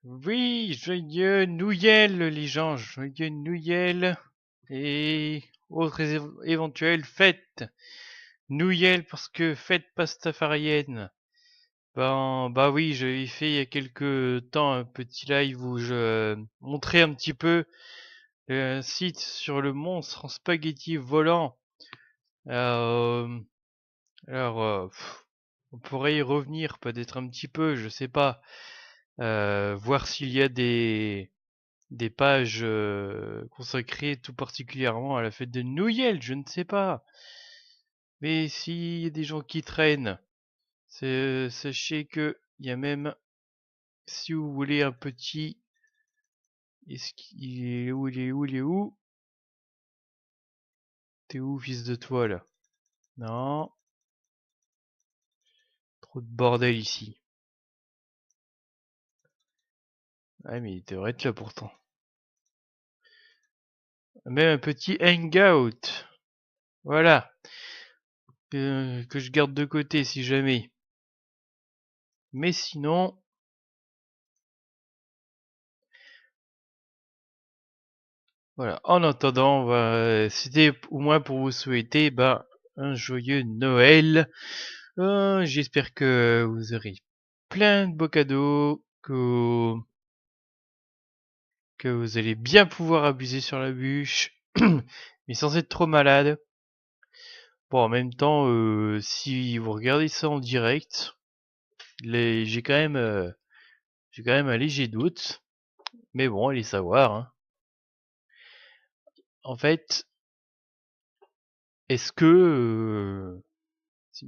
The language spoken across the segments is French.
Oui, joyeux Noël les gens, joyeux Noël et autres éventuelles fêtes. Noël parce que fête pastafarienne. Bah oui, j'avais fait il y a quelques temps un petit live où je montrais un petit peu un site sur le monstre en spaghetti volant. Euh, on pourrait y revenir peut-être un petit peu, je sais pas. Voir s'il y a des pages consacrées tout particulièrement à la fête de Noël, je ne sais pas. Mais s'il y a des gens qui traînent, sachez que il y a même, si vous voulez un petit, est-ce qu'il est où, il est où, il est où? T'es où, fils de toi là? Non, trop de bordel ici. Ah mais il devrait être là pourtant. Même un petit hangout. Voilà. Que je garde de côté si jamais. Mais sinon, voilà. En attendant, c'était au moins pour vous souhaiter un joyeux Noël. J'espère que vous aurez plein de beaux cadeaux, que vous allez bien pouvoir abuser sur la bûche, mais sans être trop malade. Bon, en même temps, si vous regardez ça en direct, j'ai quand même un léger doute. Mais bon, allez savoir, hein. En fait, est-ce que c'est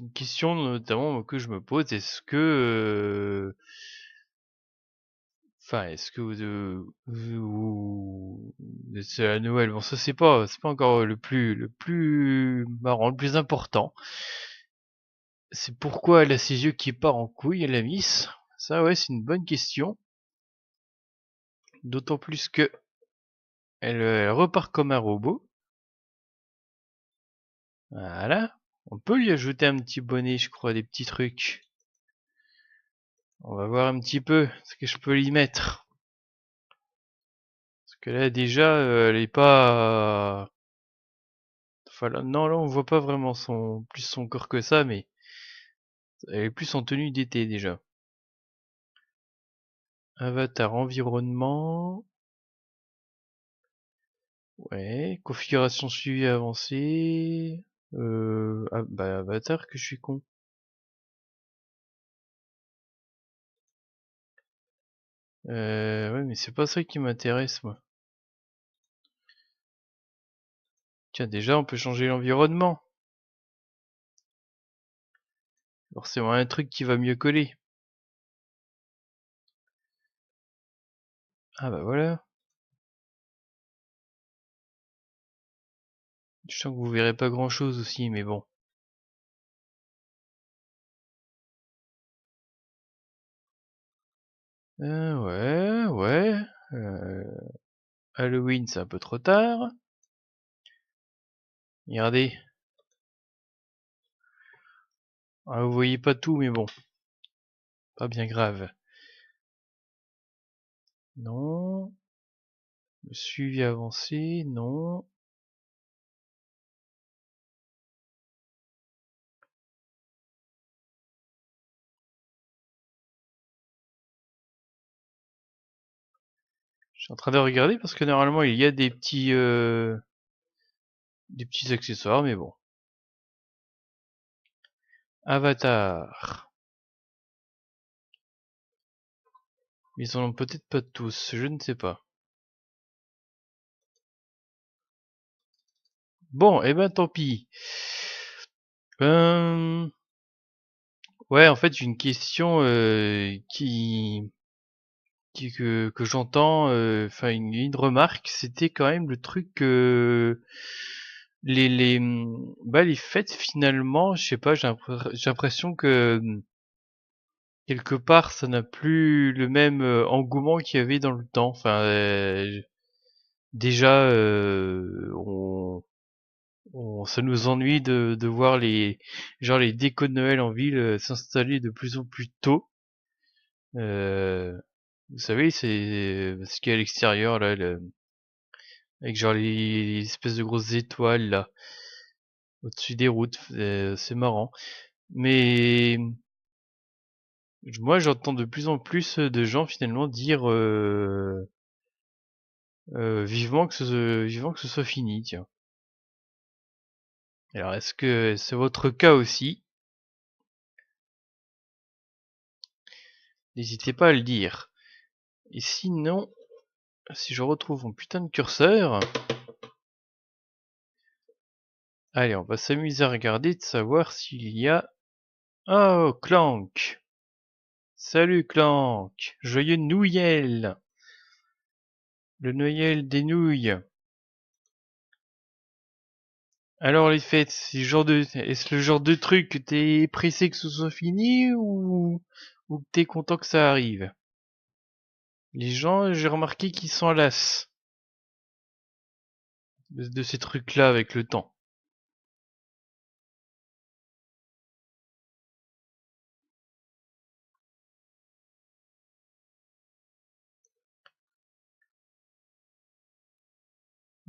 une question notamment que je me pose. Est-ce que c'est à Noël? Bon, ça c'est pas encore le plus marrant, le plus important. C'est pourquoi elle a ses yeux qui partent en couille, la miss. Ça, ouais, c'est une bonne question. D'autant plus que elle repart comme un robot. Voilà. On peut lui ajouter un petit bonnet, je crois, des petits trucs. On va voir un petit peu ce que je peux y mettre. Parce que là, déjà, elle est pas. Enfin, là, non, là, on voit pas vraiment plus son corps que ça, mais elle est plus en tenue d'été déjà. Avatar environnement. Ouais. Configuration suivie avancée. Avatar que je suis con. Ouais, mais c'est pas ça qui m'intéresse, moi. Tiens, déjà, on peut changer l'environnement. Forcément un truc qui va mieux coller. Ah bah voilà. Je sens que vous verrez pas grand chose aussi, mais bon. Ouais. Euh, Halloween, c'est un peu trop tard. Regardez. Ah, vous voyez pas tout, mais bon. Pas bien grave. Non. Le suivi avancé, non. Je suis en train de regarder parce que normalement il y a des petits accessoires, mais bon. Avatar. Ils en ont peut-être pas tous, je ne sais pas. Bon, et ben tant pis. Ouais, en fait, j'ai une question que j'entends, enfin une remarque, c'était quand même le truc que les fêtes finalement, je sais pas, j'ai l'impression que quelque part ça n'a plus le même engouement qu'il y avait dans le temps. Enfin, déjà, ça nous ennuie de voir les décos de Noël en ville s'installer de plus en plus tôt. Vous savez, c'est ce qu'il y a à l'extérieur là, avec genre les espèces de grosses étoiles là au-dessus des routes, c'est marrant. Mais moi j'entends de plus en plus de gens finalement dire vivement que ce soit fini, tiens. Alors est-ce que c'est votre cas aussi? N'hésitez pas à le dire. Et sinon, si je retrouve mon putain de curseur, allez, on va s'amuser à regarder de savoir s'il y a... Oh, Clank! Salut Clank! Joyeux Noël! Le Noël des nouilles. Alors les fêtes, est-ce le genre de truc que t'es pressé que ce soit fini ou que t'es content que ça arrive? Les gens, j'ai remarqué qu'ils s'en lassent de ces trucs-là avec le temps.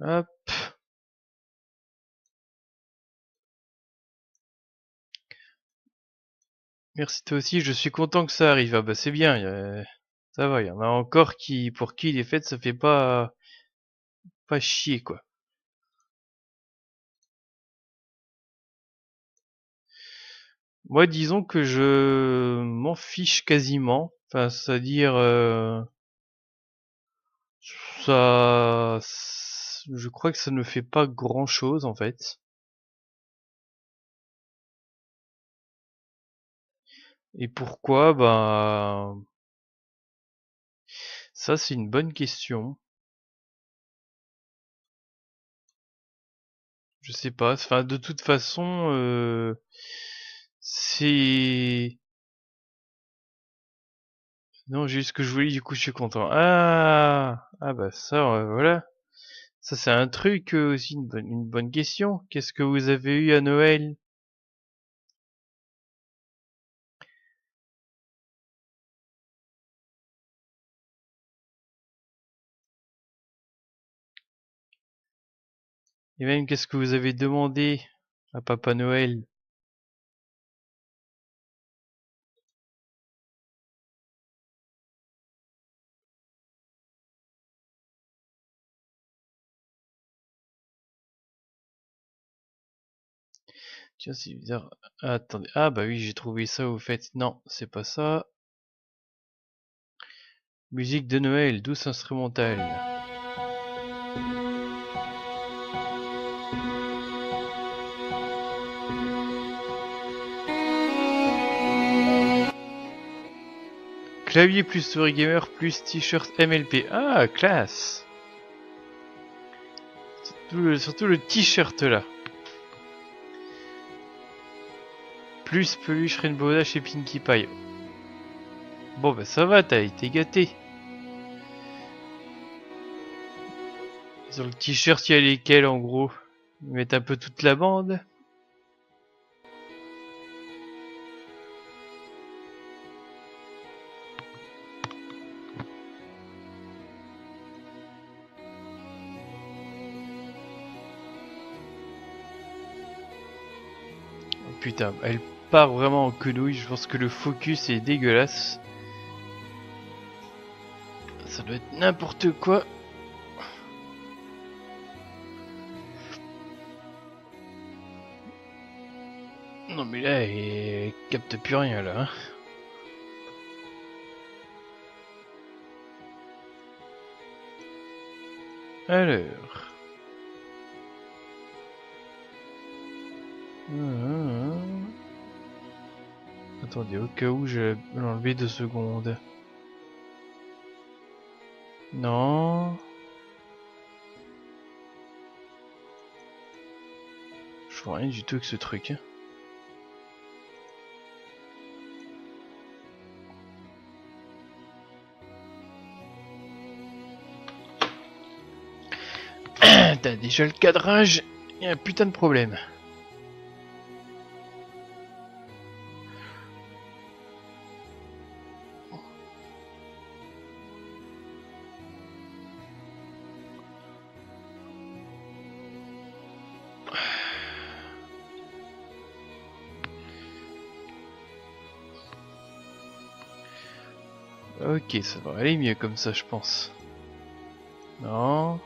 Hop. Merci toi aussi, je suis content que ça arrive. Ah bah c'est bien, ça va, il y en a encore pour qui les fêtes ça fait pas chier quoi. Moi disons que je m'en fiche quasiment. Enfin, c'est-à-dire ça, je crois que ça ne fait pas grand-chose en fait. Et pourquoi? Bah ça c'est une bonne question. Je sais pas. Enfin, de toute façon, c'est... Non, j'ai eu ce que je voulais, du coup je suis content. Ah bah ça, voilà. Ça c'est un truc aussi, une bonne question. Qu'est-ce que vous avez eu à Noël? Et même qu'est-ce que vous avez demandé à Papa Noël? Tiens, c'est bizarre. Ah, attendez. Ah bah oui, j'ai trouvé ça au fait. Non, c'est pas ça. Musique de Noël, douce instrumentale. Clavier plus souris gamer plus t-shirt MLP. Ah, classe. Surtout le t-shirt là. Plus peluche Rainbow Dash et Pinkie Pie. Bon bah ça va, t'as été gâté. Sur le t-shirt, il y a lesquels en gros? Ils mettent un peu toute la bande. Oh, putain, elle part vraiment en quenouille. Je pense que le focus est dégueulasse. Ça doit être n'importe quoi. Non mais là, il capte plus rien là. Hein. Alors. Attendez, au cas où je vais l'enlever 2 secondes. Non. Je vois rien du tout avec ce truc. T'as déjà le cadrage, y a un putain de problème. Ok, ça va aller mieux comme ça, je pense. Non.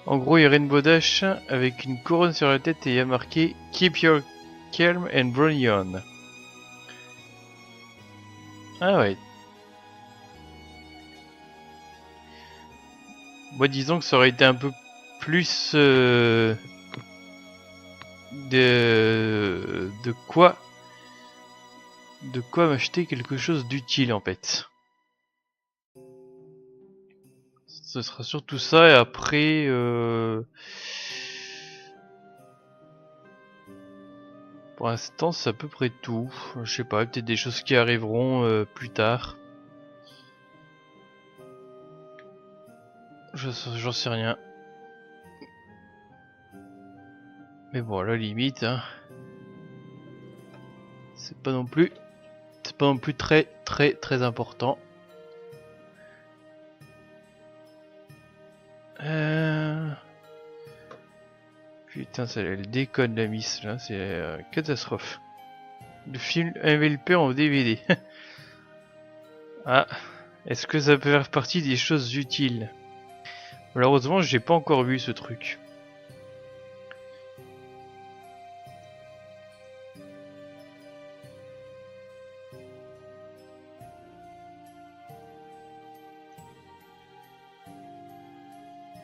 En gros, il y a Rainbow Dash avec une couronne sur la tête et il y a marqué Keep your calm and bring on. Ah ouais. Moi, disons que ça aurait été un peu plus de quoi m'acheter quelque chose d'utile en fait. Ce sera surtout ça et après pour l'instant c'est à peu près tout. Je sais pas, peut-être des choses qui arriveront plus tard. J'en sais rien. Mais bon, à la limite, hein, c'est pas non plus très important. Putain, ça elle déconne la miss là, c'est catastrophe. Le film MLP en DVD. Ah, est-ce que ça peut faire partie des choses utiles? Malheureusement, j'ai pas encore vu ce truc.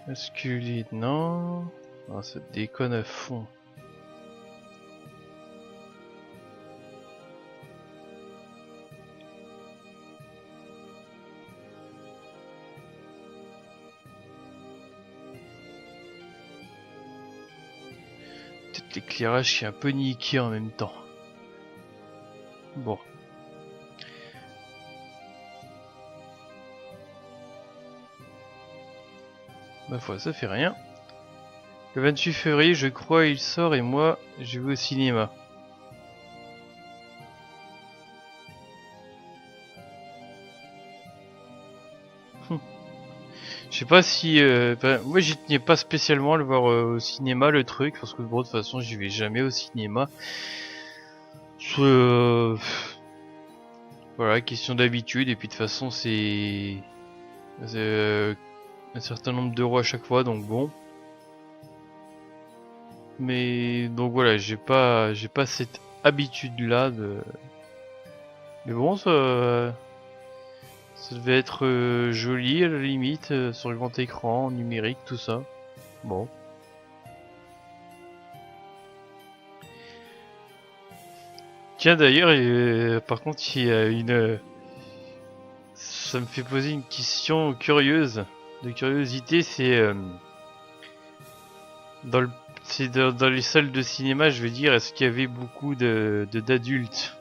Masculine, non. Ah, ça déconne à fond. Peut-être l'éclairage qui est un peu niqué en même temps. Bon. Ma foi, ça fait rien. Le 28 février, je crois, il sort et moi, je vais au cinéma. Je sais pas si... moi, j'y tenais pas spécialement à le voir au cinéma, le truc, parce que bon, de toute façon, j'y vais jamais au cinéma. Voilà, question d'habitude, et puis de toute façon, c'est un certain nombre d'euros à chaque fois, donc bon. Mais donc voilà, j'ai pas cette habitude là de. Mais bon, ça devait être joli à la limite sur le grand écran, numérique, tout ça. Bon. Tiens d'ailleurs, par contre, il y a une. Ça me fait poser une question curieuse, de curiosité, c'est dans le dans les salles de cinéma, je veux dire, est-ce qu'il y avait beaucoup d'adultes,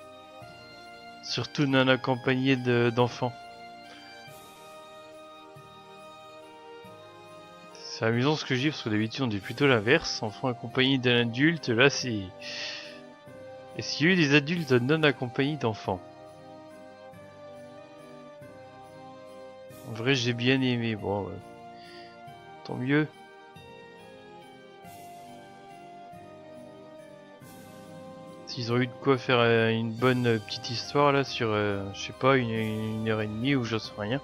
surtout non accompagnés d'enfants? C'est amusant ce que je dis parce que d'habitude on dit plutôt l'inverse, enfants accompagnés d'un adulte, là c'est... Est-ce qu'il y a eu des adultes non accompagnés d'enfants? En vrai j'ai bien aimé, bon, tant mieux. qu'ils ont eu de quoi faire une bonne petite histoire là sur, je sais pas, une heure et demie ou j'en sais rien.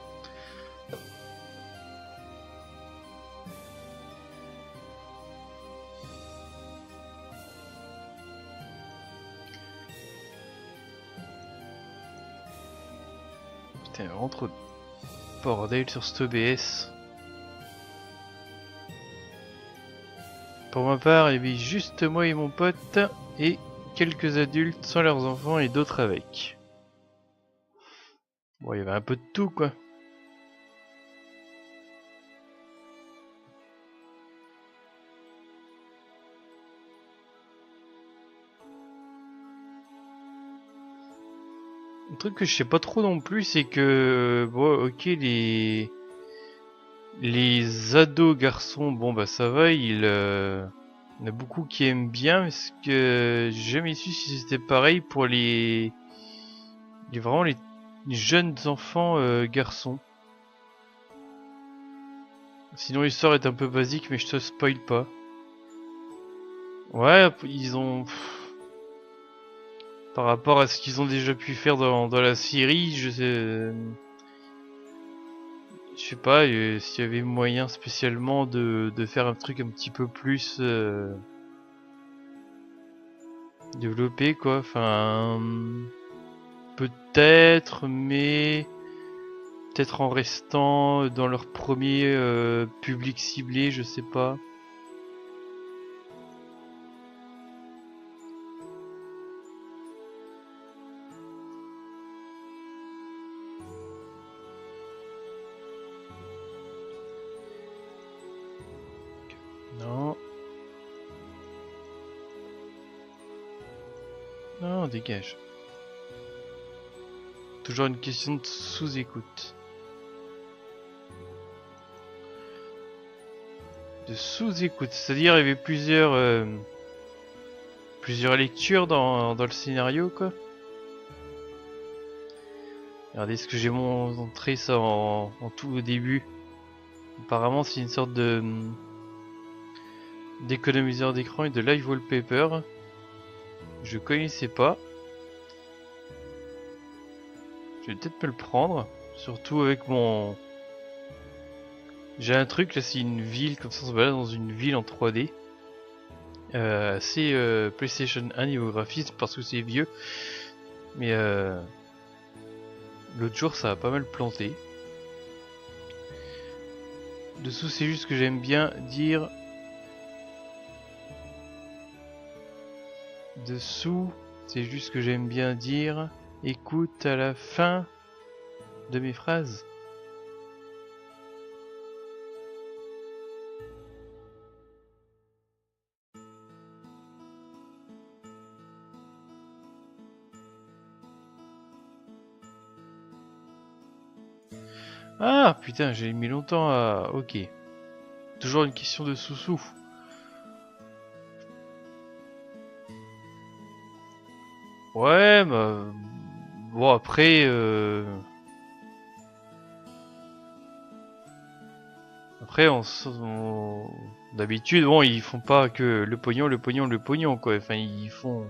Putain, vraiment trop de bordel sur cet OBS. Pour ma part, il y avait juste moi et mon pote et quelques adultes sans leurs enfants et d'autres avec. Bon, il y avait un peu de tout quoi. Un truc que je sais pas trop non plus, c'est que bon, ok, les ados garçons, bon bah ça va, il y en a beaucoup qui aiment bien, parce que j'ai jamais su si c'était pareil pour vraiment les jeunes enfants garçons. Sinon l'histoire est un peu basique, mais je te spoil pas. Ouais, ils ont par rapport à ce qu'ils ont déjà pu faire dans la série, je sais pas s'il y avait moyen spécialement de faire un truc un petit peu plus développé quoi. Enfin, peut-être, mais peut-être en restant dans leur premier public ciblé, je sais pas. Non. Non, dégage. Toujours une question de sous-écoute. De sous-écoute, c'est-à-dire il y avait plusieurs lectures dans le scénario quoi. Regardez ce que j'ai montré ça en tout au début. Apparemment c'est une sorte de d'économiseur d'écran et de live wallpaper. Je connaissais pas. Je vais peut-être me le prendre. Surtout avec mon... J'ai un truc là, c'est une ville, comme ça on se balade dans une ville en 3D. C'est PlayStation 1 niveau graphisme parce que c'est vieux. Mais l'autre jour ça a pas mal planté. Dessous c'est juste que j'aime bien dire... Dessous c'est juste que j'aime bien dire... Écoute à la fin de mes phrases. Ah putain, j'ai mis longtemps à... Ok. Toujours une question de sous-sous. Ouais, bah... Bon après... Après, d'habitude, bon, ils font pas que le pognon, le pognon, le pognon, quoi. Enfin, ils font...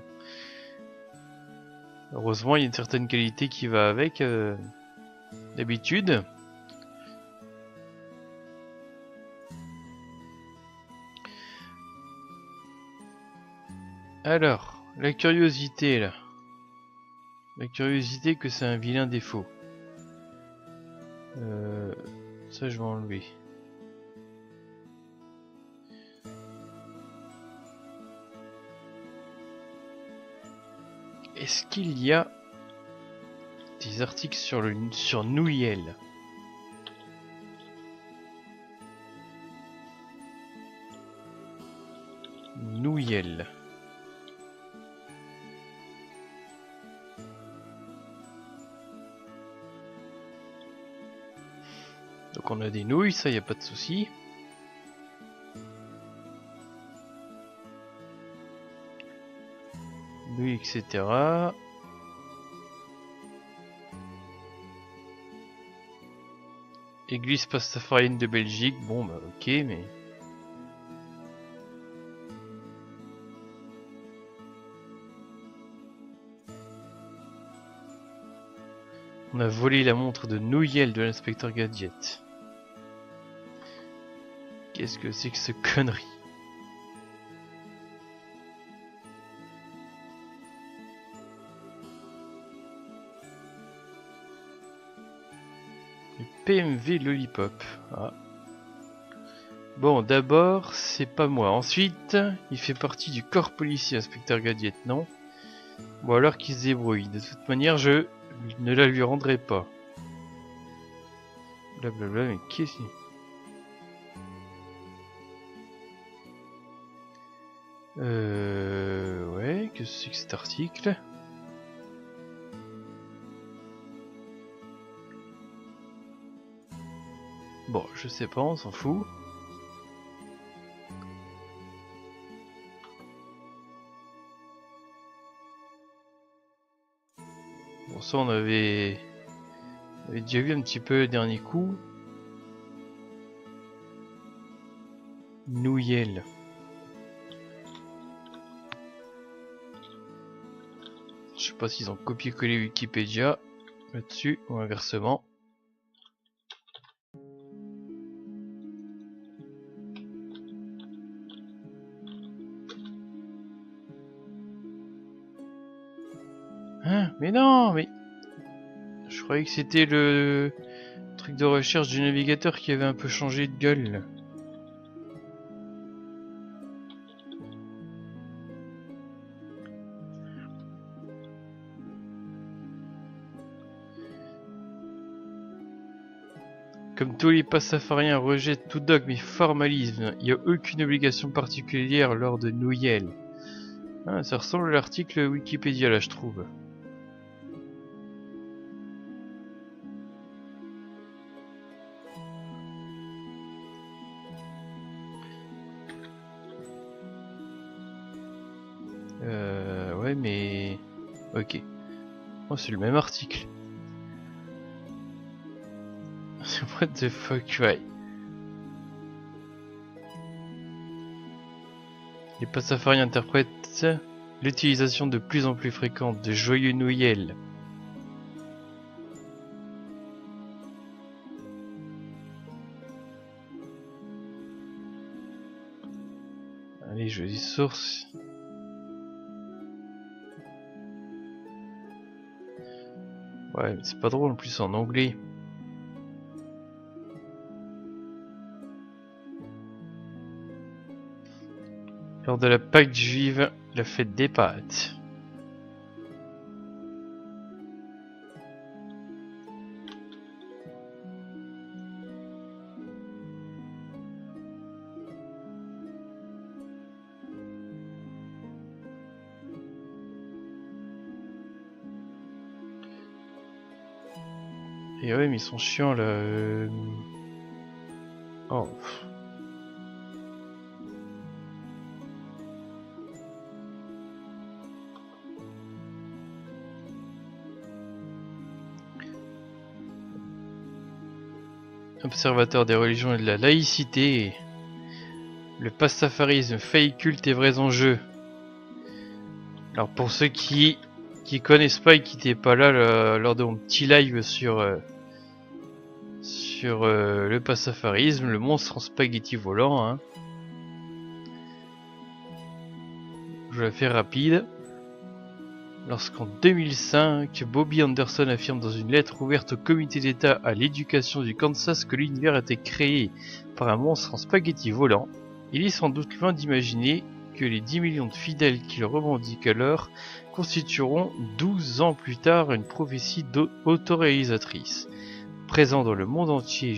Heureusement, il y a une certaine qualité qui va avec, d'habitude. Alors, la curiosité, là. La curiosité que c'est un vilain défaut. Ça, je vais enlever. Est-ce qu'il y a des articles sur Nouiel? Nouiel. Donc on a des nouilles, ça y a pas de souci. Nouilles, etc. Église pastafarienne de Belgique, bon bah ok, mais... On a volé la montre de Nouyel de l'inspecteur Gadget. Qu'est-ce que c'est que ce connerie? Le PMV Lollipop. Ah. Bon, d'abord, c'est pas moi. Ensuite, il fait partie du corps policier, inspecteur Gadget, non? Bon, alors qu'il se débrouille. De toute manière, je ne la lui rendrai pas. Blablabla, mais qu'est-ce que... Ouais, que c'est que cet article? Bon, je sais pas, on s'en fout. Bon, ça on avait déjà vu un petit peu le dernier coup. Nouyel. Je sais pas s'ils ont copié-collé Wikipédia là-dessus ou inversement. Hein? Mais non, mais... Je croyais que c'était le truc de recherche du navigateur qui avait un peu changé de gueule là. Comme tous les passafariens rejettent tout dogme et formalisme, il n'y a aucune obligation particulière lors de Nouyel. Ah, ça ressemble à l'article Wikipédia là, je trouve. Ouais, mais... Ok. Oh, c'est le même article. What the fuck, ouais. Les passafariens interprètent l'utilisation de plus en plus fréquente de joyeux Nouyel. Allez, je dis source. Ouais, mais c'est pas drôle en plus en anglais. Lors de la Pâque juive, la fête des pâtes. Et ouais, mais ils sont chiants là. Oh. Observateur des religions et de la laïcité. Le pastafarisme, faits, culte et vrais enjeux. Alors pour ceux qui connaissent pas et qui n'étaient pas là lors de mon petit live sur le pastafarisme, le monstre en spaghetti volant, hein. Je la fais rapide. Lorsqu'en 2005, Bobby Anderson affirme dans une lettre ouverte au comité d'État à l'éducation du Kansas que l'univers a été créé par un monstre en spaghetti volant, il est sans doute loin d'imaginer que les 10 millions de fidèles qu'il revendique alors constitueront 12 ans plus tard une prophétie autoréalisatrice. Présent dans le monde entier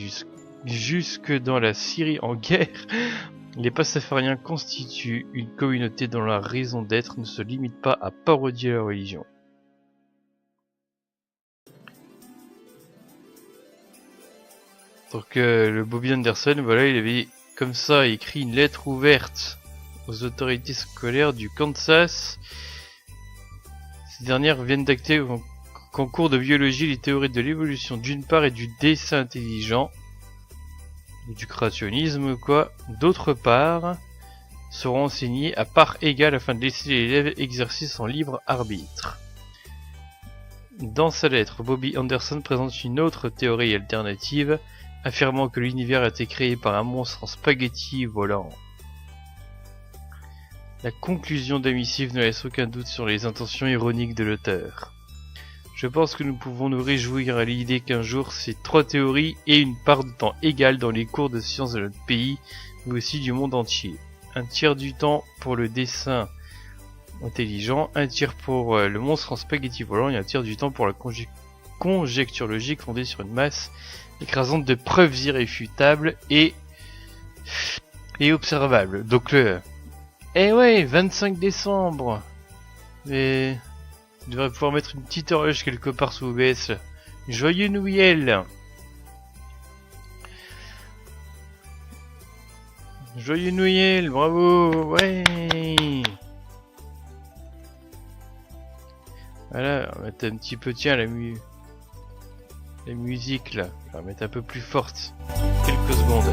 jusque dans la Syrie en guerre, les pastafariens constituent une communauté dont la raison d'être ne se limite pas à parodier la religion. Donc le Bobby Anderson, voilà, il avait comme ça écrit une lettre ouverte aux autorités scolaires du Kansas. Ces dernières viennent d'acter qu'en cours de biologie, les théories de l'évolution d'une part et du dessin intelligent, du créationnisme quoi, d'autre part, seront enseignés à part égale afin de laisser l'élève exercer son libre arbitre. Dans sa lettre, Bobby Anderson présente une autre théorie alternative, affirmant que l'univers a été créé par un monstre en spaghetti volant. La conclusion de la missive ne laisse aucun doute sur les intentions ironiques de l'auteur. Je pense que nous pouvons nous réjouir à l'idée qu'un jour ces 3 théories aient une part de temps égale dans les cours de sciences de notre pays, mais aussi du monde entier. Un tiers du temps pour le dessin intelligent, un tiers pour le monstre en spaghetti volant et un tiers du temps pour la conjecture logique fondée sur une masse écrasante de preuves irréfutables et observables. Donc eh ouais, 25 décembre. Et je devrais pouvoir mettre une petite horloge quelque part sous OBS. Joyeux Noël. Joyeux Noël, bravo, ouais. Voilà, on va mettre un petit peu, tiens, la musique là. On va mettre un peu plus forte. Quelques secondes.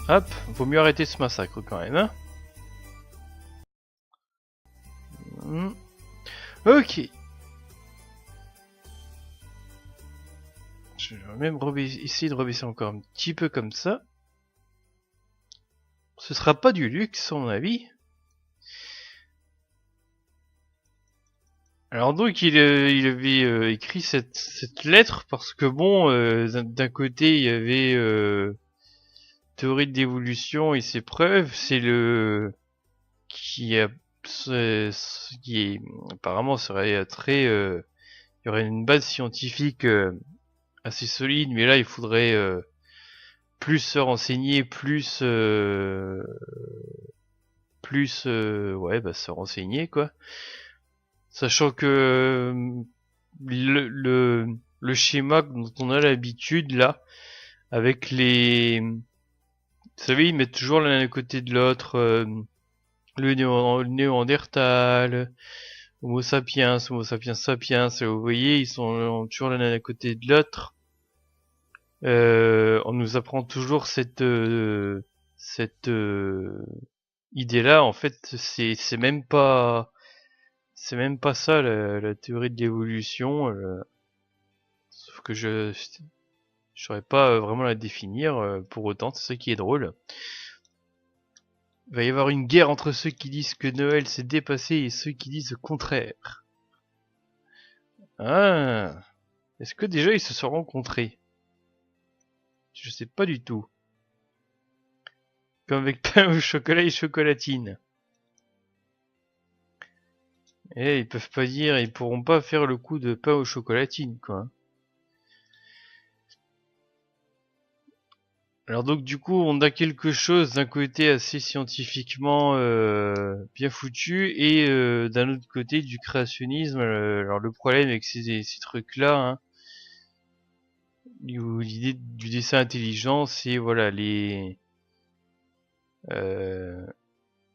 Hop, vaut mieux arrêter ce massacre quand même, hein. Ok. Je vais même essayer de rebaisser encore un petit peu comme ça. Ce sera pas du luxe, à mon avis. Alors donc il avait écrit cette lettre parce que bon, d'un côté il y avait théorie de l'évolution et ses preuves, c'est le qui qui apparemment serait très, il y aurait une base scientifique assez solide, mais là il faudrait plus se renseigner, plus ouais, bah se renseigner quoi. Sachant que le schéma dont on a l'habitude là, avec les, vous savez, ils mettent toujours l'un à côté de l'autre, le Néandertal, Homo sapiens, sapiens, vous voyez, ils sont toujours l'un à côté de l'autre. On nous apprend toujours cette idée-là. En fait, c'est même pas ça la théorie de l'évolution. Sauf que je saurais pas vraiment la définir pour autant. C'est ça qui est drôle. Il va y avoir une guerre entre ceux qui disent que Noël s'est dépassé et ceux qui disent le contraire. Ah, est-ce que déjà ils se sont rencontrés? Je sais pas du tout. Comme avec pain au chocolat et chocolatine. Et ils peuvent pas dire, ils pourront pas faire le coup de pain aux chocolatines, quoi. Alors donc du coup, on a quelque chose d'un côté assez scientifiquement bien foutu et d'un autre côté du créationnisme. Alors le problème avec ces trucs-là, hein, l'idée du dessin intelligent, c'est voilà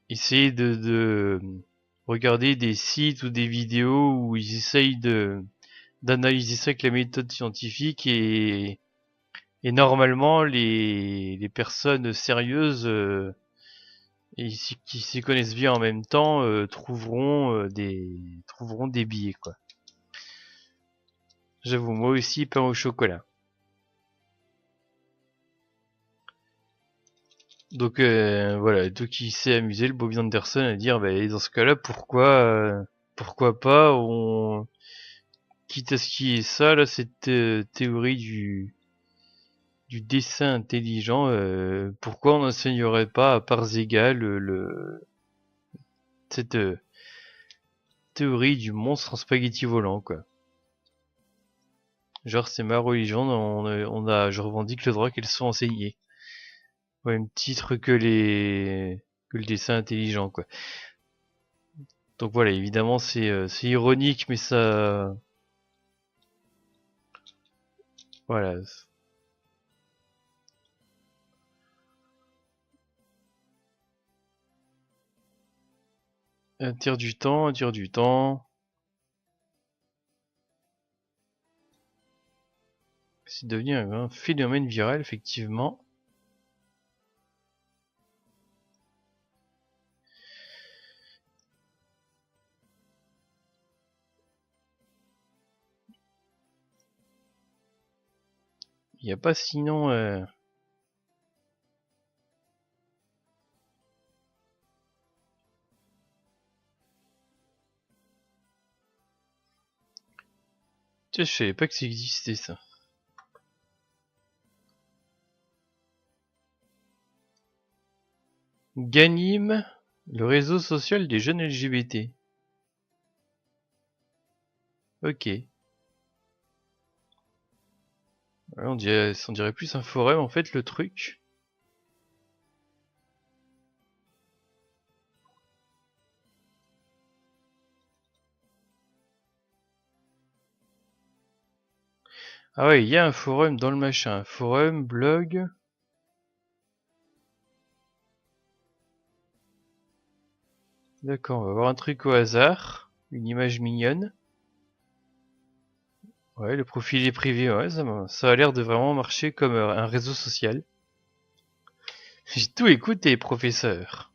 essayer de regarder des sites ou des vidéos où ils essayent d'analyser ça avec la méthode scientifique et normalement les personnes sérieuses et qui s'y connaissent bien en même temps trouveront des billets quoi. J'avoue, moi aussi pain au chocolat. Donc voilà, donc il s'est amusé le Bobby Anderson à dire bah dans ce cas-là pourquoi pas on quitte à ce qu'il y ait ça là cette théorie du dessin intelligent, pourquoi on n'enseignerait pas à parts égales cette théorie du monstre en spaghetti volant quoi. Genre c'est ma religion, je revendique le droit qu'elle soit enseignée. Au même titre que que le dessin intelligent quoi. Donc voilà, évidemment c'est ironique mais ça voilà. Un tiers du temps. C'est devenu un phénomène viral, effectivement. Il n'y a pas sinon... Tiens, je savais pas que ça existait, ça. Ganim, le réseau social des jeunes LGBT. Ok. Ouais, on dirait plus un forum, en fait, le truc. Ah ouais, il y a un forum dans le machin. Forum, blog... D'accord, on va voir un truc au hasard. Une image mignonne. Ouais, le profil est privé, ouais, ça a l'air de vraiment marcher comme un réseau social. J'ai tout écouté, professeur.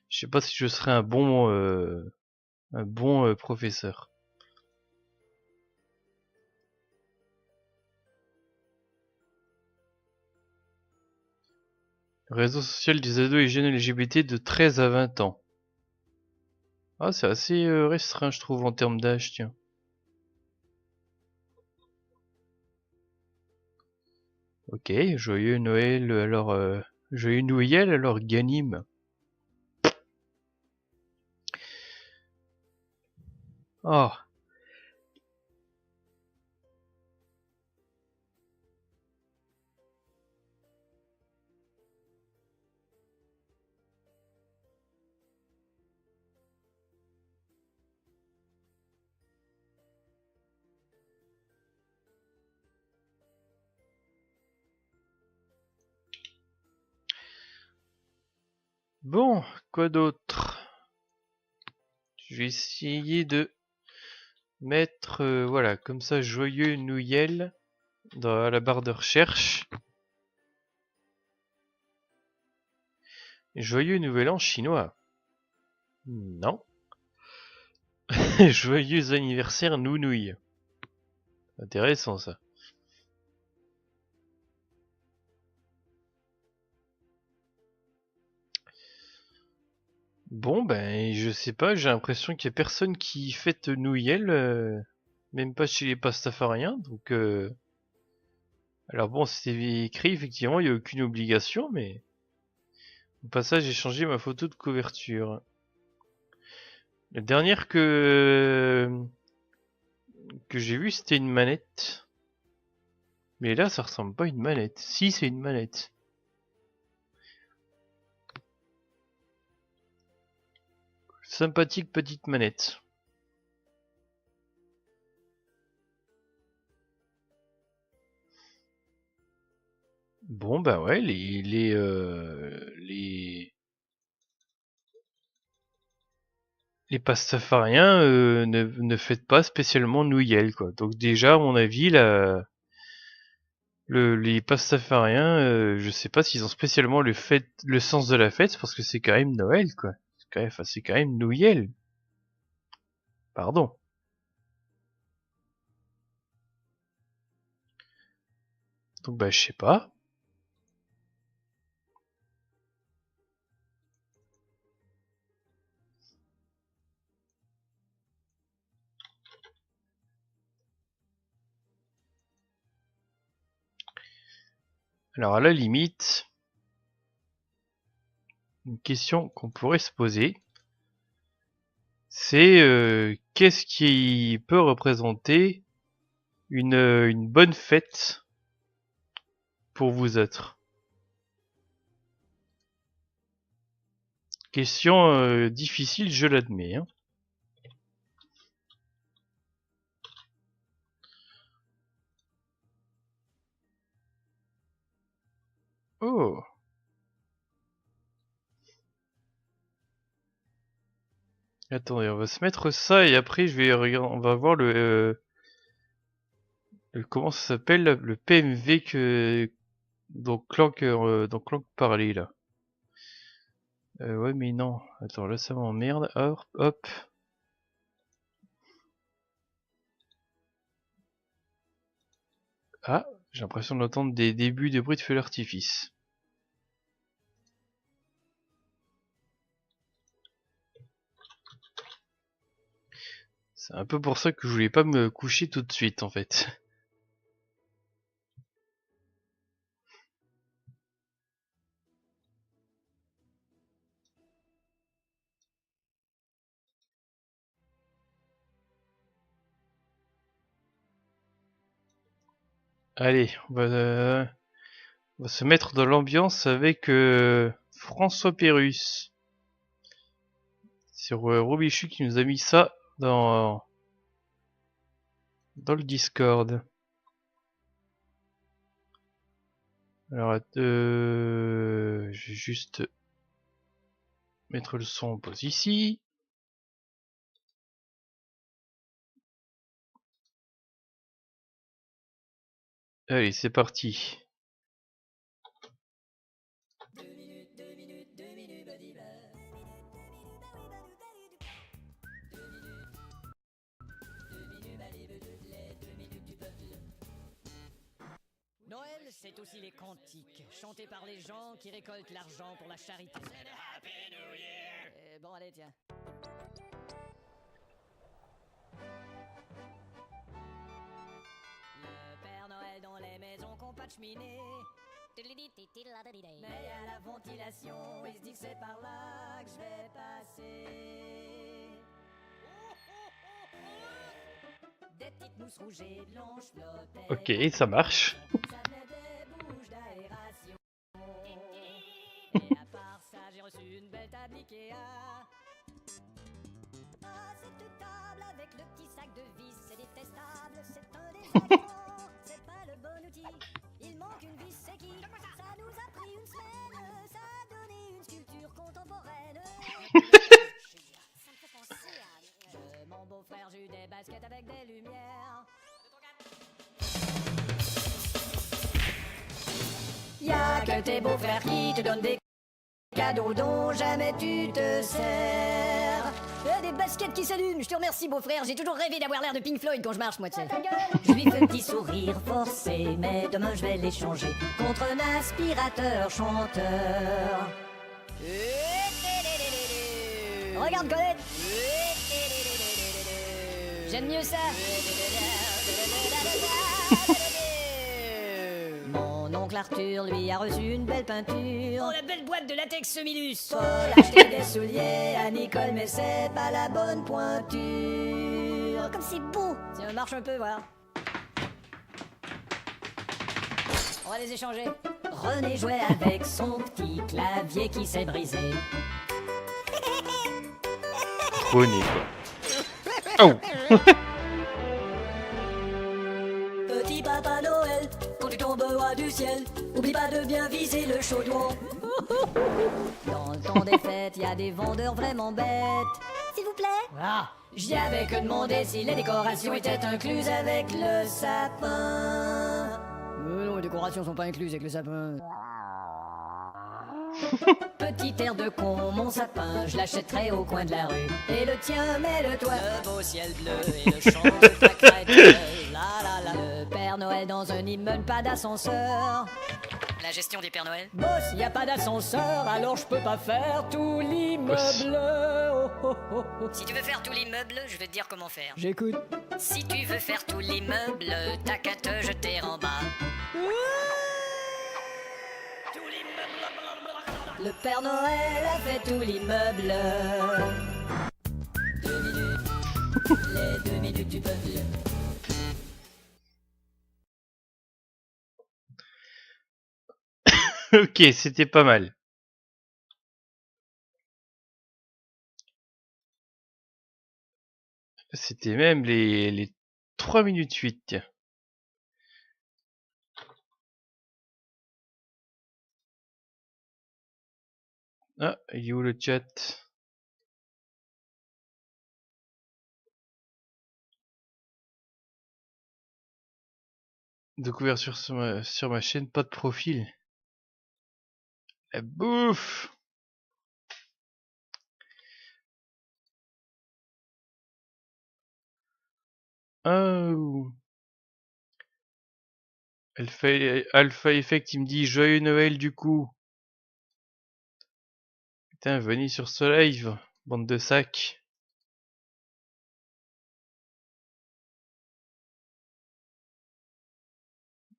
Je sais pas si je serai un bon professeur. Réseau social des ados et jeunes LGBT de 13 à 20 ans. Ah, c'est assez restreint, je trouve, en termes d'âge, tiens. Ok, joyeux Noël, alors... joyeux Noël, alors Ganim. Oh, bon, quoi d'autre? Je vais essayer de mettre, voilà, comme ça, joyeux Noël dans la barre de recherche. Joyeux Nouvel An chinois. Non. Joyeux anniversaire Nounouille. Intéressant ça. Bon ben je sais pas, j'ai l'impression qu'il y a personne qui fête Noël, même pas chez les pastafariens, donc alors bon c'est écrit effectivement, il n'y a aucune obligation, mais au passage j'ai changé ma photo de couverture. La dernière que j'ai vue c'était une manette. Mais là ça ressemble pas à une manette. Si c'est une manette. Sympathique petite manette. Bon bah ouais, les pastafariens ne fêtent pas spécialement Noël quoi. Donc déjà à mon avis les pastafariens, je sais pas s'ils ont spécialement le sens de la fête parce que c'est quand même Noël quoi. C'est quand même Noël. Pardon. Donc bah je sais pas. Alors à la limite, une question qu'on pourrait se poser, c'est qu'est-ce qui peut représenter une bonne fête pour vous autres? Question difficile, je l'admets. Hein. Oh, attendez, on va se mettre ça et après je vais regarder, on va voir comment ça s'appelle le PMV dont Clank parlait là. Ouais mais non, attends là ça m'emmerde, hop hop. Ah, j'ai l'impression d'entendre des débuts de bruit de feu d'artifice. C'est un peu pour ça que je voulais pas me coucher tout de suite en fait. Allez, on va se mettre dans l'ambiance avec François Pérus. C'est Robichu qui nous a mis ça dans le Discord. Alors, je vais juste mettre le son en pause ici. Allez, c'est parti. Noël, c'est aussi les cantiques, chantés par les gens qui récoltent l'argent pour la charité. Happy New Year! Bon, allez, tiens. Le Père Noël dans les maisons qu'on pas de cheminée. Mais à la ventilation, il se dit que c'est par là que je vais passer. Des petites mousses rouges et blanches flottaient. Ok, ça marche. Ça venait des bouches d'aération. Et à part ça, j'ai reçu une belle table Ikea. Ah, cette table avec le petit sac de vis, c'est détestable, c'est un désagrément, c'est pas le bon outil. Il manque une vis, c'est qui? Ça nous a pris une semaine, ça a donné une sculpture contemporaine. Ça me fait penser à... mon beau-frère, j'ai eu des baskets avec des lumières. Y'a que tes beaux-frères qui te donnent des cadeaux dont jamais tu te sers. Des baskets qui s'allument, je te remercie beau-frère, j'ai toujours rêvé d'avoir l'air de Pink Floyd quand je marche, moi tu sais. Je lui fais un petit sourire forcé, mais demain je vais l'échanger contre un aspirateur chanteur. Regarde Colette. J'aime mieux ça. Mon oncle Arthur, lui, a reçu une belle peinture. Oh, la belle boîte de latex Semilus. Paul a acheté des souliers à Nicole, mais c'est pas la bonne pointure. Oh, comme c'est beau. Tiens, marche un peu, voilà. On va les échanger. René jouait avec son petit clavier qui s'est brisé. René quoi. Oh. Petit papa Noël, quand tu tomberas du ciel, oublie pas de bien viser le chaudron. Dans le temps des fêtes, y a des vendeurs vraiment bêtes. S'il vous plaît. Ah, j'y avais que demandé si les décorations étaient incluses avec le sapin. Non, les décorations sont pas incluses avec le sapin. Petit air de con, mon sapin, je l'achèterai au coin de la rue. Et le tien, mais le toit. Le beau ciel bleu et le chant de ta crête. La la la. Le Père Noël dans un immeuble, pas d'ascenseur. La gestion des Pères Noël. Boss, y a pas d'ascenseur, alors je peux pas faire tout l'immeuble. Oh, oh, oh, oh. Si tu veux faire tout l'immeuble, je vais te dire comment faire. J'écoute. Si tu veux faire tout l'immeuble, t'as qu'à te jeter en bas. Le Père Noël a fait tout l'immeuble. 2 minutes, les 2 minutes du peuple. Ok, c'était pas mal. C'était même les 3 minutes 8, tiens. Ah, il est où le chat? de couverture sur ma chaîne, pas de profil. La bouffe. Oh. Alpha Effect, il me dit joyeux Noël du coup. Putain, venez sur ce live, bande de sacs.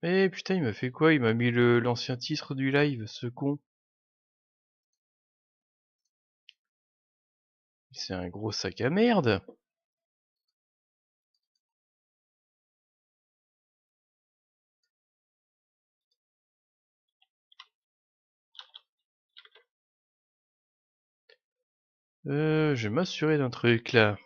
Eh putain, il m'a fait quoi? Il m'a mis l'ancien titre du live, ce con. C'est un gros sac à merde. Je vais m'assurer d'un truc là.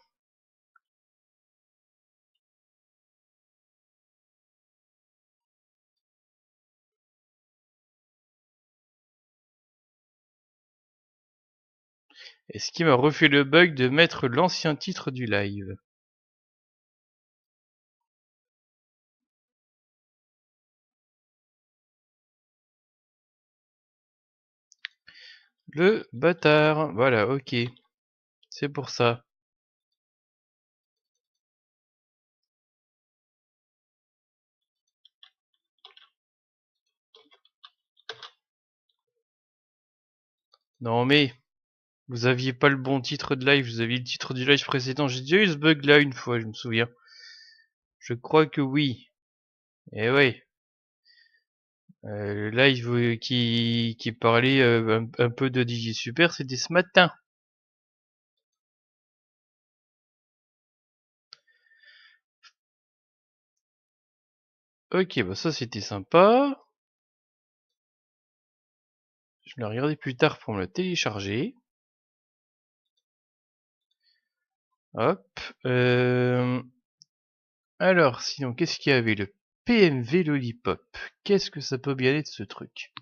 Est-ce qu'il m'a refait le bug de mettre l'ancien titre du live? Le bâtard. Voilà, ok. C'est pour ça. Non mais, vous aviez pas le bon titre de live, vous aviez le titre du live précédent. J'ai déjà eu ce bug là une fois, je me souviens. Je crois que oui. Eh ouais. Le live qui parlait un peu de DigiSuper, c'était ce matin. Ok, bah ça c'était sympa. Je l'ai regardé plus tard pour me le télécharger. Hop. Alors, sinon, qu'est-ce qu'il y avait? Le PMV Lollipop. Qu'est-ce que ça peut bien être ce truc?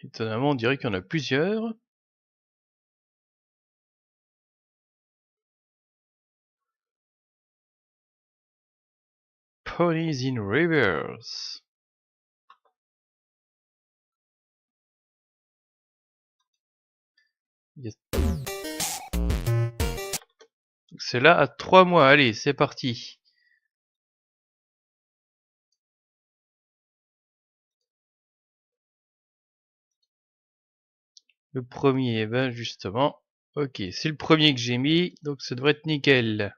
Étonnamment, on dirait qu'il y en a plusieurs. Ponies in Reverse. Yes. C'est là à 3 mois. Allez, c'est parti. Le premier, ben justement. Ok, c'est le premier que j'ai mis, donc ça devrait être nickel.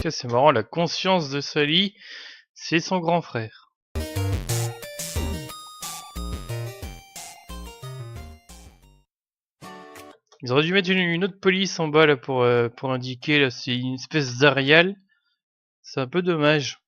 C'est marrant, la conscience de Sally, c'est son grand frère. Ils auraient dû mettre une autre police en bas là pour indiquer, là c'est une espèce d'Arial. C'est un peu dommage.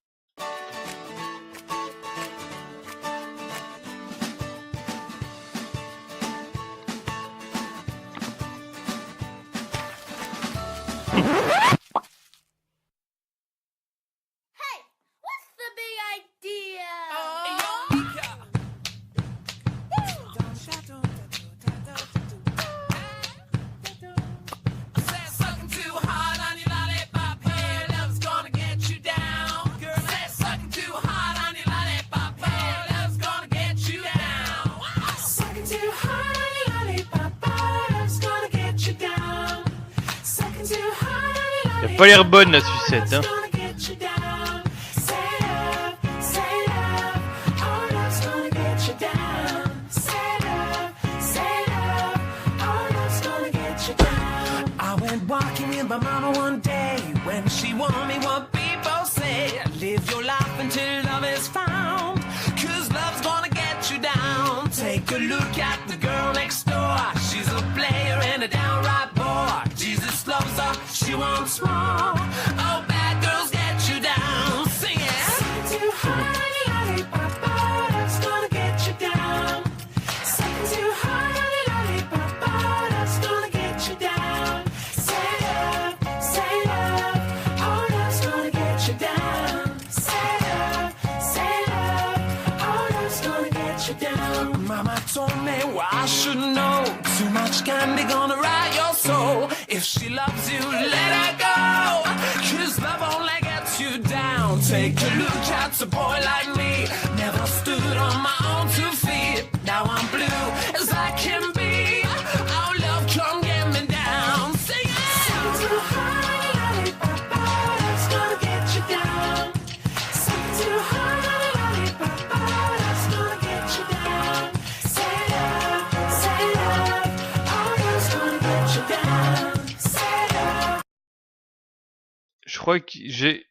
Elle a pas l'air bonne la sucette, hein. My mama one day when she warned me what people say, live your life until love is found, cause love's gonna get you down. Take a look at the girl next door, she's a player and a downright bore. Jesus just loves her, she wants more. Oh, bad girls get you down. Sing it. Second too hard, honey, lollipop, that's gonna get you down. Second too hard, honey, lollipop, that's gonna get you down. Say love, oh, that's gonna get you down. Say love, oh, that's gonna get you down. Mama told me what I should know. Too much candy gonna rot your soul. If she loves you, let her go. 'Cause love only gets you down. Take a look at a boy like me. Never stood on my own 2 feet. Now I'm blue as I can be. Oh, love, come get me down. Sing it. Second too hard, lollipop, that's gonna get you down. Second too hard, lollipop, that's gonna get you down. Say love, oh, that's gonna get you down. Say love. Je crois que j'ai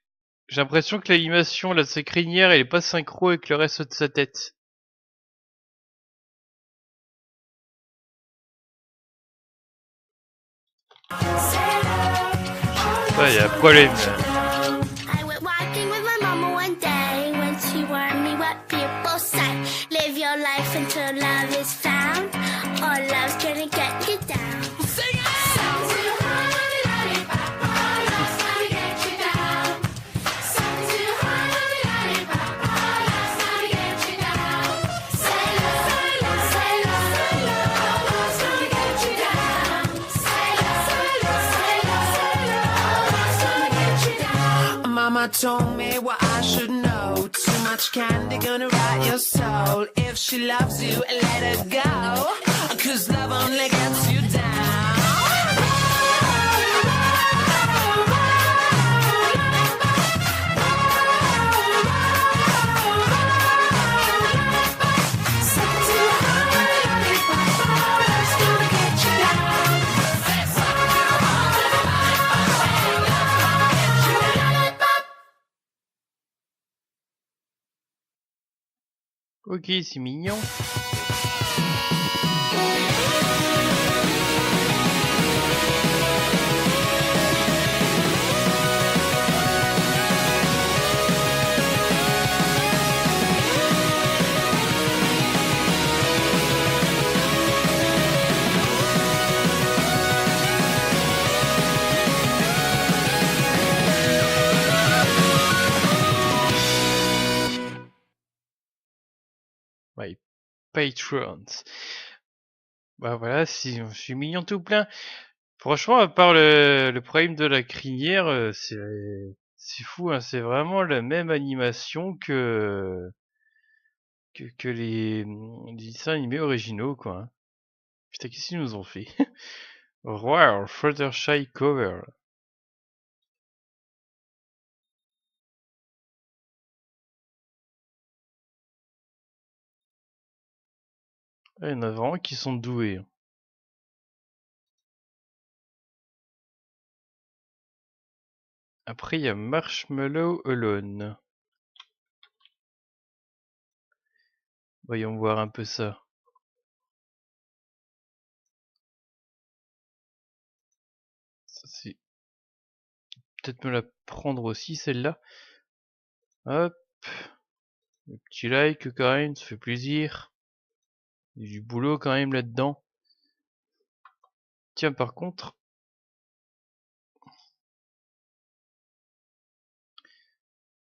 l'impression que l'animation là de sa crinière elle est pas synchro avec le reste de sa tête. Ouais, y a un problème là. I went walking with my mama one day when she warned me what people say. Live your life until love is found, or love's gonna get you down. Sing it. Mama told me what I should know. Too much candy gonna rot your soul. If she loves you, let her go. 'Cause love only gets you down. Ok, c'est mignon. My patrons. Bah voilà, si je suis mignon tout plein. Franchement, à part le problème de la crinière, c'est fou, hein, c'est vraiment la même animation que les dessins animés originaux, quoi. Hein. Putain, qu'est-ce qu'ils nous ont fait? Wow, Fluttershy cover. Il y en a vraiment qui sont doués. Après, il y a Marshmallow Alone. Voyons voir un peu ça. Ça c'est... Peut-être me la prendre aussi, celle-là. Hop. Le petit like quand même, ça fait plaisir. Il y a du boulot quand même là-dedans. Tiens, par contre...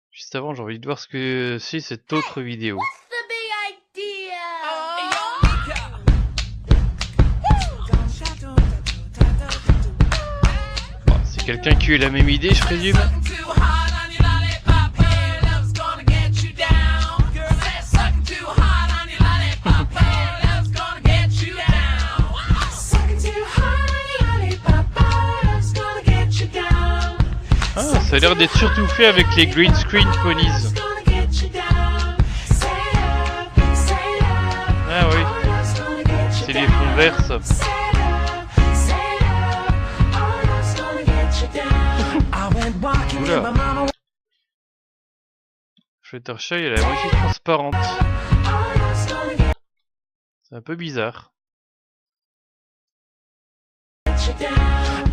Juste avant, j'ai envie de voir ce que c'est cette autre vidéo. The big idea. Bon, c'est quelqu'un qui a eu la même idée, je présume. Ah, ça a l'air d'être surtout fait avec les green screen ponies. Ah oui, c'est les fonds verts ça. Oula. Fluttershy, elle est à moitié transparente. C'est un peu bizarre.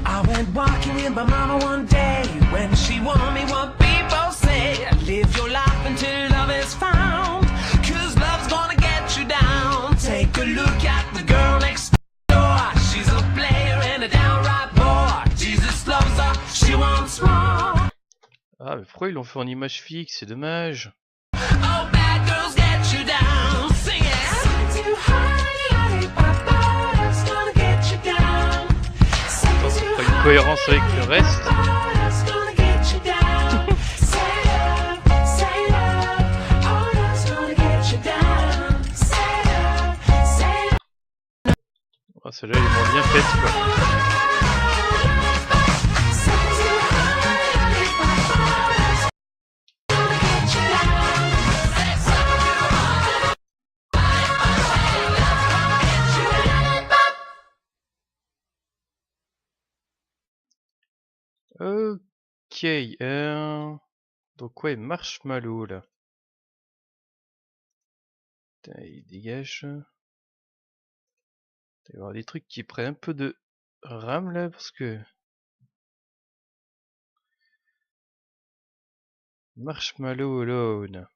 I I went walking with my mama one day when she warned me what people say. Live your life until love is found, 'cause love's gonna get you down. Take a look at the girl next door. She's a player and a downright bore. Jesus loves her, she wants more. Ah, mais pourquoi ils l'ont fait en image fixe? C'est dommage. Oh, bad girls get you down. Sing it. Too high, it's gonna get you down. Pas une cohérence avec le reste. It's gonna get you down. Say love, oh, that's gonna get you down. Say love. Ah, celle-là, elle est moins bien faite, quoi. Ok, donc ouais, Marshmallow là. Putain, il dégage. Il va y avoir des trucs qui prennent un peu de RAM là parce que Marshmallow alone.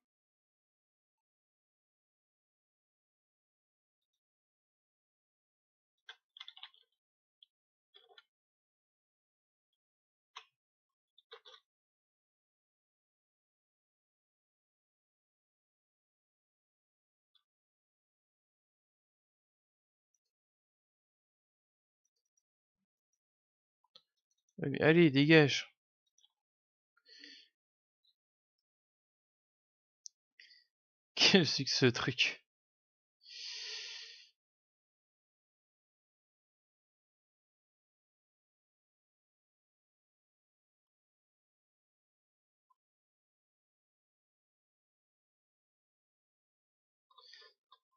Allez, dégage. Qu'est-ce que c'est que ce truc?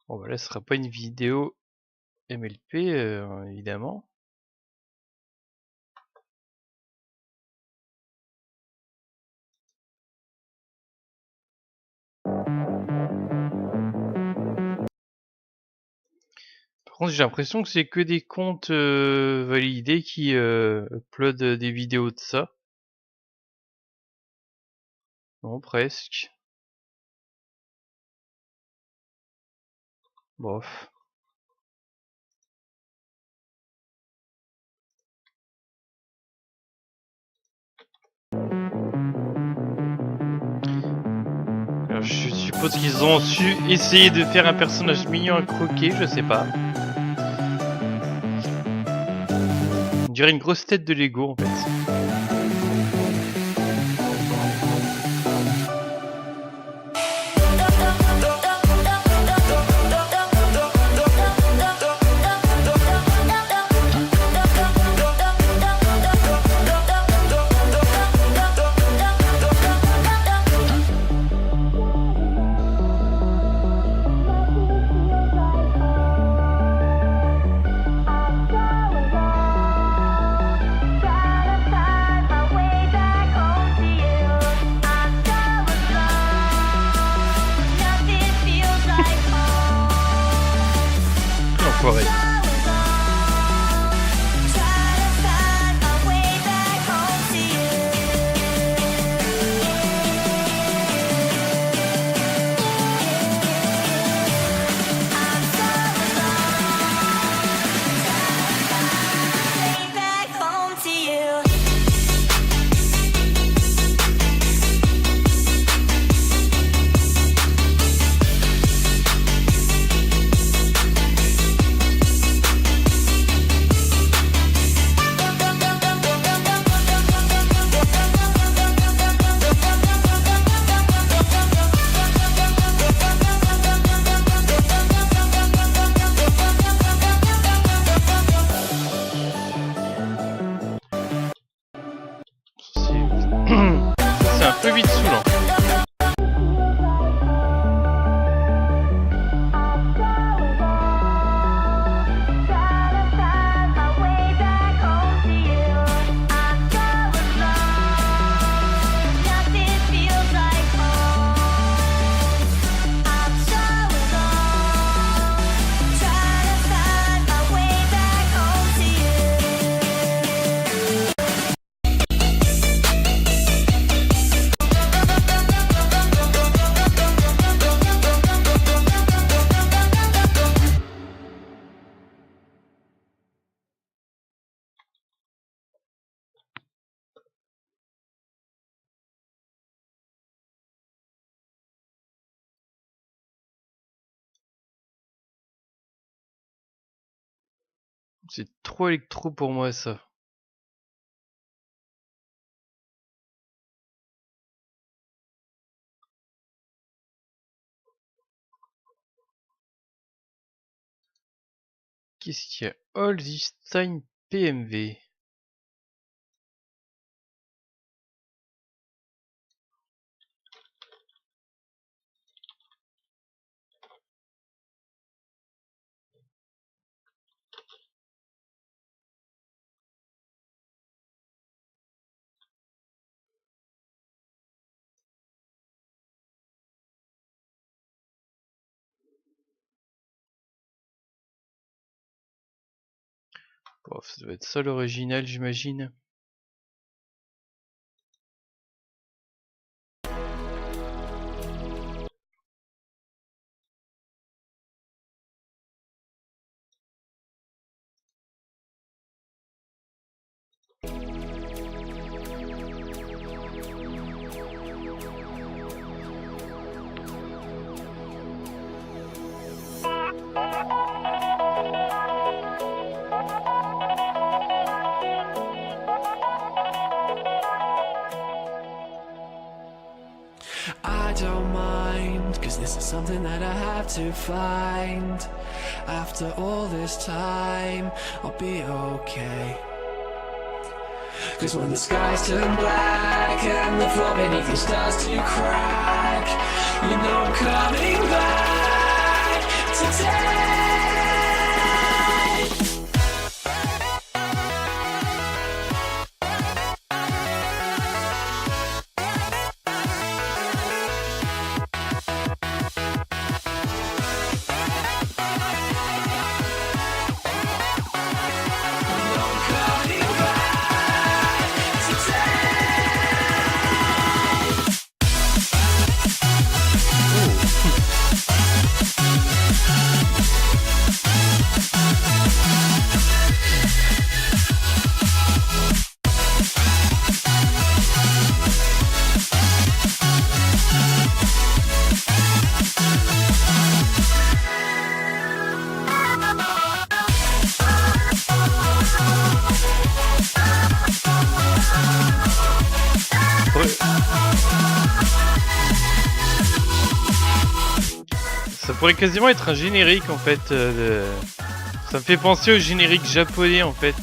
Bon bah là ce sera pas une vidéo MLP évidemment. Par contre j'ai l'impression que c'est que des comptes validés qui uploadent des vidéos de ça. Bon presque. Bof. Alors, je suppose qu'ils ont su essayer de faire un personnage mignon à croquer, je sais pas. On dirait une grosse tête de Lego en fait. C'est trop électro pour moi ça. Qu'est-ce qu'il y a? All this time PMV. Bon, ça doit être ça l'original, j'imagine. I don't mind, cause this is something that I have to find. After all this time, I'll be okay. Cause when the skies turn black and the floor beneath you starts to crack, you know I'm coming back today. Ça pourrait quasiment être un générique en fait. Ça me fait penser au générique japonais en fait.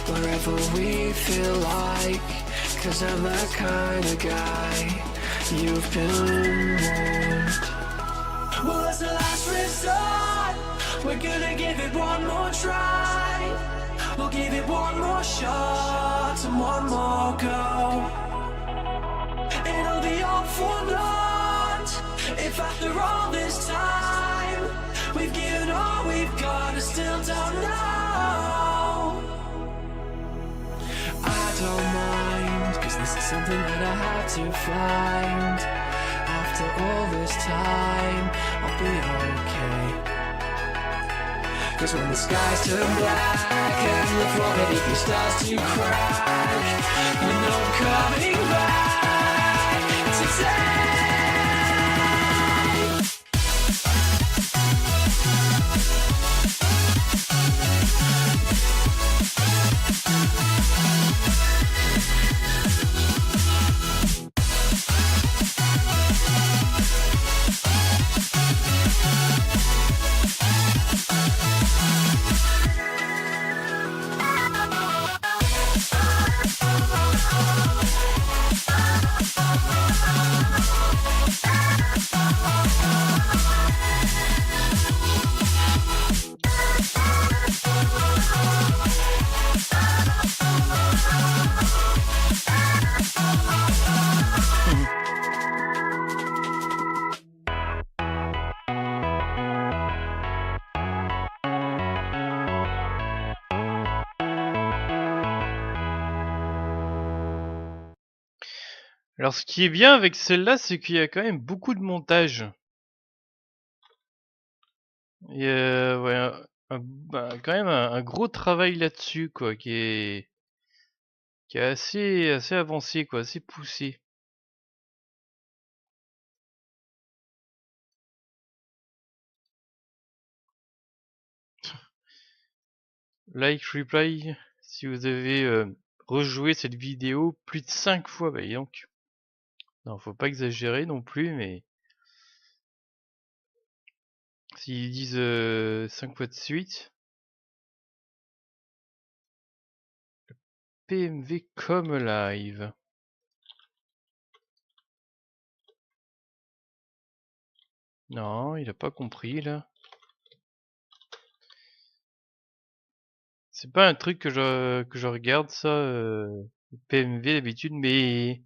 Wherever we feel like, cause I'm that kind of guy. You've been warned. Well, as a last resort, we're gonna give it one more try. We'll give it one more shot and one more go. It'll be all for naught if after all this time we've given all we've got and still don't know. I don't mind, cause this is something that I have to find. After all this time, I'll be okay. Cause when the skies turn black and the floor beneath you starts to crack, you know I'm coming back today. Alors ce qui est bien avec celle-là, c'est qu'il y a quand même beaucoup de montage. Et ouais, quand même un gros travail là-dessus, quoi, qui est assez avancé, quoi, assez poussé. Like, reply, si vous avez rejoué cette vidéo plus de 5 fois, bah dis donc. Non, faut pas exagérer non plus, mais s'ils disent 5 fois de suite. PMV comme live. Non, il a pas compris là. C'est pas un truc que je regarde ça, PMV d'habitude, mais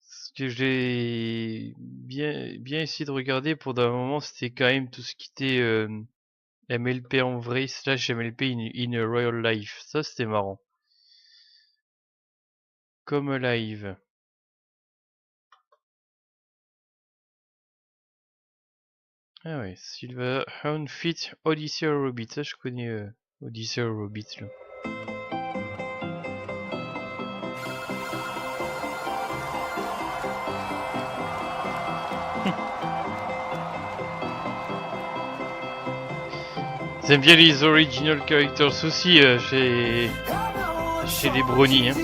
ce que j'ai bien essayé de regarder pour d'un moment, c'était quand même tout ce qui était MLP en vrai / MLP in a real life. Ça c'était marrant. Comme live. Ah ouais, Silver Fit Odyssey Robit. Ça je connais Odyssey Robit là. J'aime bien les original characters aussi chez les brownies. Hein.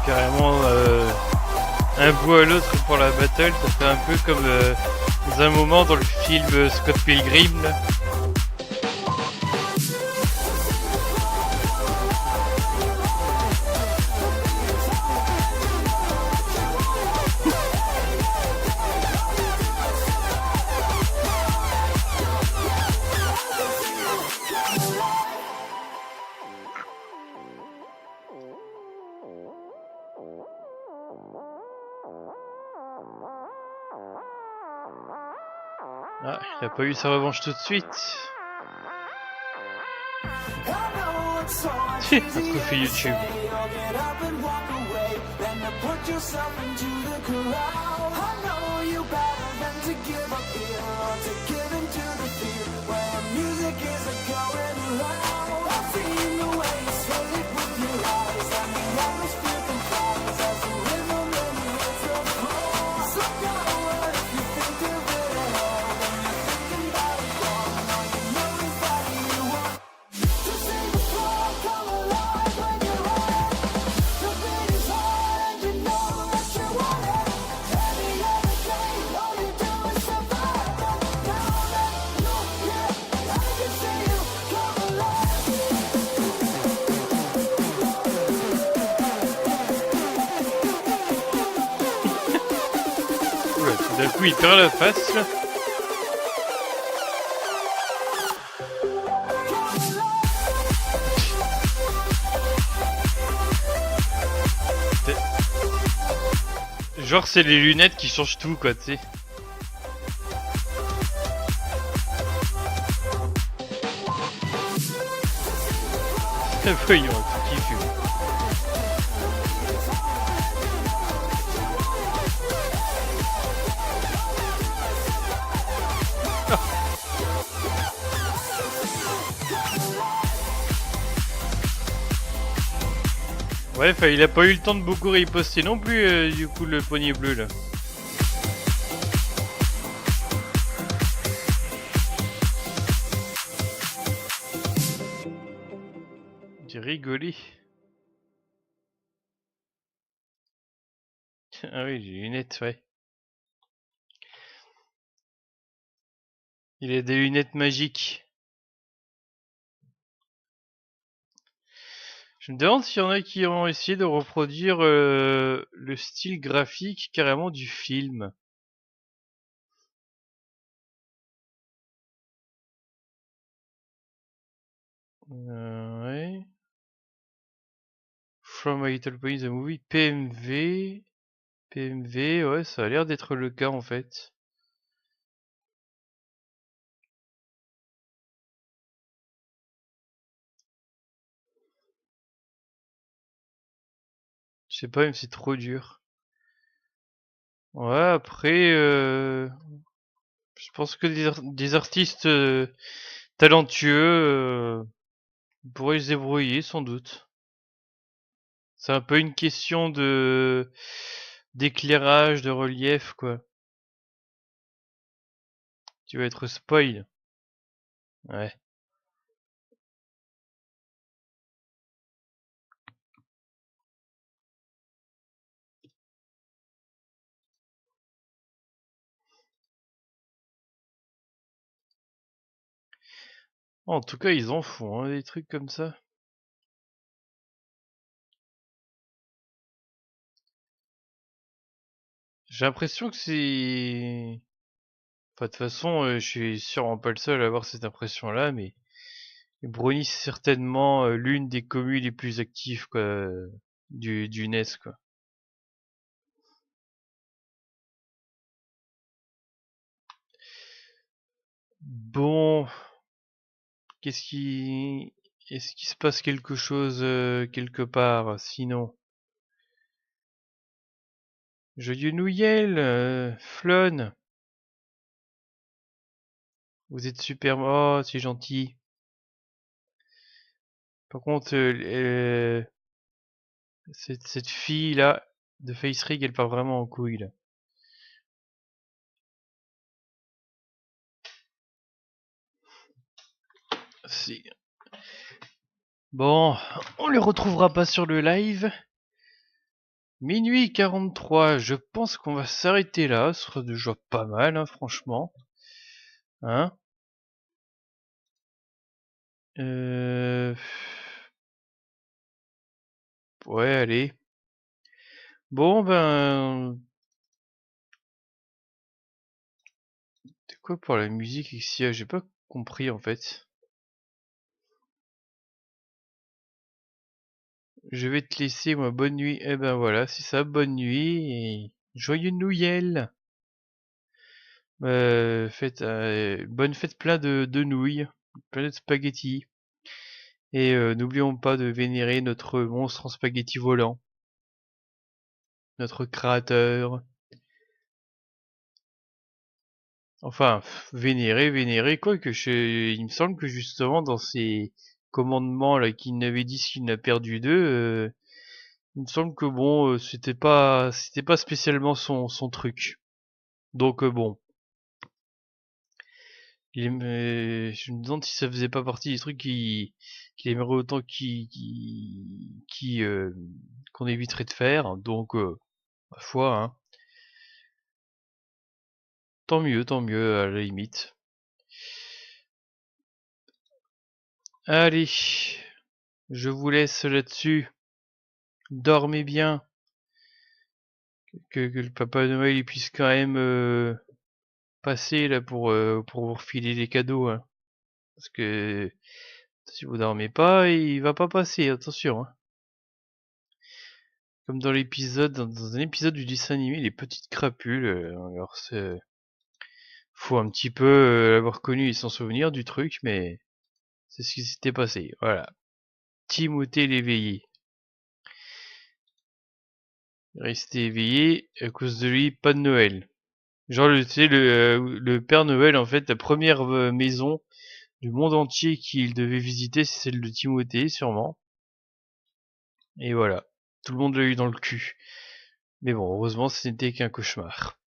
Carrément un bout à l'autre pour la battle, ça fait un peu comme dans un moment dans le film Scott Pilgrim là. Ah, il a pas eu sa revanche tout de suite. Notre fait YouTube. D'un coup, il perd la face là. Genre, c'est les lunettes qui changent tout, quoi, tu sais. Voyons, tout qui fume. Ouais, enfin, il a pas eu le temps de beaucoup riposter non plus, du coup, le poignet bleu là. J'ai rigolé. Ah oui, les lunettes, ouais. Il a des lunettes magiques. Je me demande s'il y en a qui ont essayé de reproduire le style graphique carrément du film. Ouais. From My Little Pony the Movie, PMV. PMV, ouais, ça a l'air d'être le cas en fait. Je sais pas, même si c'est trop dur. Ouais, après, je pense que des artistes talentueux pourraient se débrouiller sans doute. C'est un peu une question de d'éclairage, de relief, quoi. Tu vas être spoil. Ouais. En tout cas, ils en font, hein, des trucs comme ça. J'ai l'impression que c'est... Enfin, de toute façon, je suis sûrement pas le seul à avoir cette impression-là, mais Brony, c'est certainement l'une des communes les plus actives, quoi, du NES, quoi. Bon, qu'est-ce qui... Est-ce qu'il se passe quelque chose quelque part, sinon? Joyeux Noël, Flonne. Vous êtes super... Oh, c'est gentil. Par contre, cette fille-là, de Face Rig, elle part vraiment en couille, là. Si. Bon, on les retrouvera pas sur le live. Minuit 43, je pense qu'on va s'arrêter là. Ce sera déjà pas mal, hein, franchement. Hein? Euh... Ouais, allez. Bon, ben... C'est quoi pour la musique ici? J'ai pas compris, en fait. Je vais te laisser, moi, bonne nuit. Eh ben voilà, c'est ça, bonne nuit et joyeux Noël. Bonne fête plein de nouilles, plein de spaghettis. Et n'oublions pas de vénérer notre monstre en spaghetti volant, notre créateur. Enfin, vénérer, quoi que il me semble que justement dans ces commandements là qu'il n'avait dit qu'il n'a perdu deux, il me semble que bon, c'était pas spécialement son truc. Donc bon, je me demande si ça faisait pas partie des trucs qu'il aimerait autant qu'on éviterait de faire. Donc, ma foi, hein, tant mieux à la limite. Allez, je vous laisse là-dessus. Dormez bien. Que le Papa Noël il puisse quand même passer là pour vous refiler les cadeaux, hein. Parce que si vous dormez pas, il va pas passer, attention, hein. Comme dans un épisode du dessin animé, les petites crapules. Alors faut un petit peu l'avoir connu et s'en souvenir du truc, mais c'est ce qui s'était passé. Voilà. Timothée l'éveillé. Restez éveillé, à cause de lui, pas de Noël. Genre, tu sais, le Père Noël, en fait, la première maison du monde entier qu'il devait visiter, c'est celle de Timothée, sûrement. Et voilà. Tout le monde l'a eu dans le cul. Mais bon, heureusement, ce n'était qu'un cauchemar.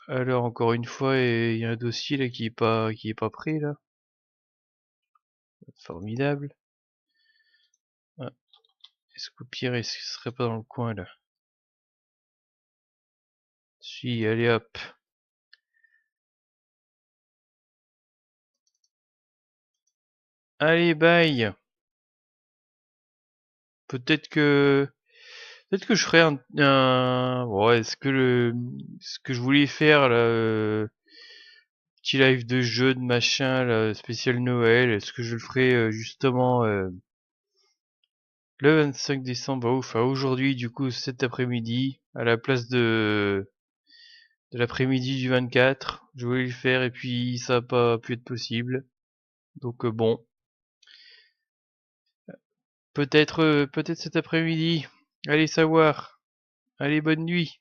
Alors encore une fois, il y a un dossier là qui est pas prêt là. Formidable. Ah. Est-ce qu'au pire, est-ce qu'il serait pas dans le coin là? Si, allez hop. Allez, bye. Peut-être que je ferai ouais, ce que je voulais faire là, petit live de jeu de machin là, spécial Noël. Est-ce que je le ferai justement le 25 décembre, enfin aujourd'hui du coup cet après-midi à la place de l'après-midi du 24. Je voulais le faire et puis ça a pas pu être possible. Donc bon, peut-être cet après-midi. Allez savoir. Allez, bonne nuit.